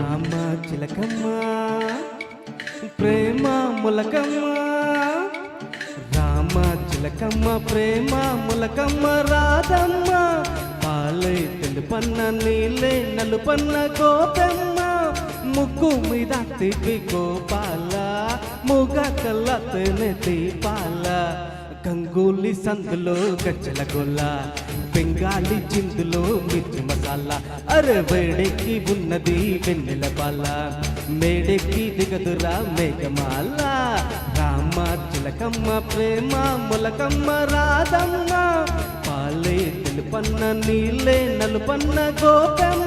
రామ చిలకమ్మ ప్రేమ ములకమ్మ, రామ చిలకమ్మ ప్రేమ ములకమ్మ రాధమ్మ, పాలే తెలుపన్న నీలే నలుపన్న గోపమ్మ, ముగ్గు మీద తిప్పి గోపాల ముగ కళ్ళతోనే దీపాల, గంగూలి సందులో గజ్జల గొల్ల, బెంగాలీ చిందులో మిర్చి మసాలా, అరే వేడెక్కి ఉన్నది వెన్నెల బాల, మేడెక్కి దిగదురా మేఘమాల, రామ చిలకమ్మ ప్రేమ ములకమ్మ రాధమ్మ, పాలే తెలుపన్న నీలే నలుపన్న గోపమ్మ.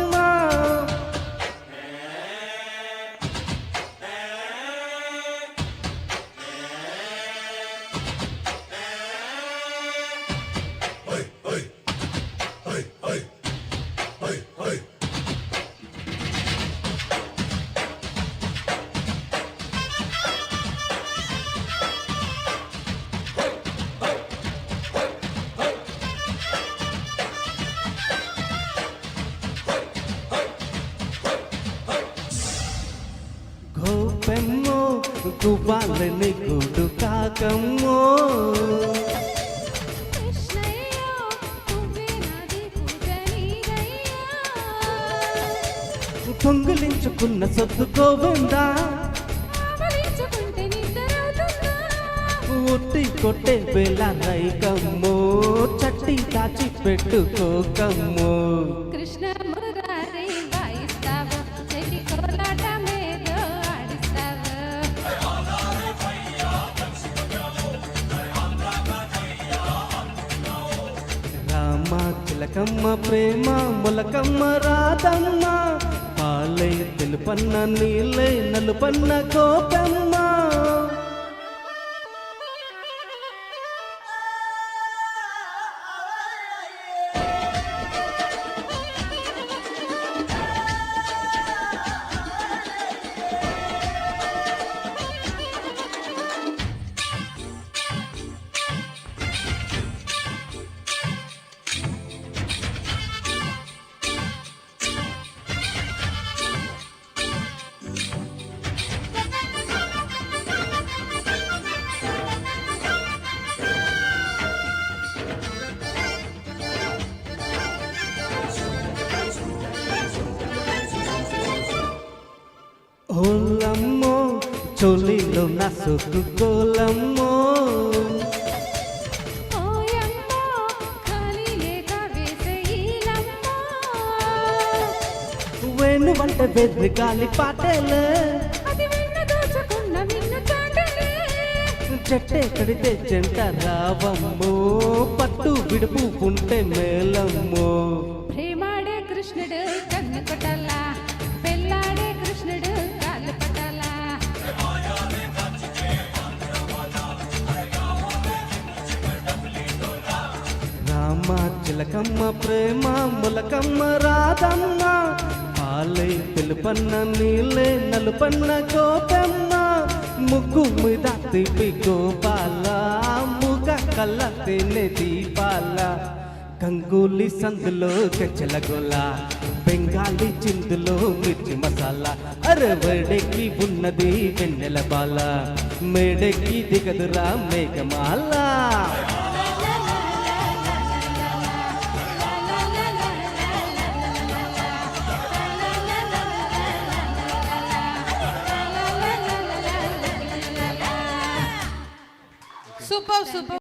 గోపెమ్మో గువ్వాలని గూడు కాకమ్మో, దొంగిలించుకున్న సొత్తు గోవిందా, ఒట్టి కొట్టే వేళ రైకమ్మో, చట్టి దాచి పెట్టుకోకమ్మో. కృష్ణ మురారి వాయిస్తావు, చెటి కోలాట మీద ఆడిస్తావు. రామ చిలకమ్మ ప్రేమ ములకమ్మ రాధమ్మ, పాలే తెలుపన్న నీలే నలుపన్న గోపమ్మ. ఓలమ్మో చోలీలో నా సొక్కు గోలమ్మో, ఓయమ్మో ఖాళీ లేక వేసేయిలమ్మో, వేణు వంట బెద్రి గాలి పాటేలే, అది విన్న దోచుకున్న విన్న చాటలే, చెట్టే కడితే చెంట రావమ్మో, పట్టు విడుపు ఉంటే మేలమ్మో. ప్రేమాడే కృష్ణుడు కన్ను కొట్టాలా, పెళ్ళాడే కృష్ణుడు కాళ్ళు పట్టాలా. రామ చిలకమ్మ ప్రేమ ములకమ్మ రాధమ్మ, పాలే తెలుపన్న నీలే నలుపన్న గోపమ్మ, ముగ్గు మీద తిప్పి గోపాల ముగ కళ్ళ తినే దీపాల, గంగూలి సందులో గజ్జల గొల్ల, బెంగాలీ చిందులో మిర్చి మసాలా, అరే వేడెక్కి ఉన్నది వెన్నెల బాల, మేడెక్కి దిగదురా మేఘమాల. Super super.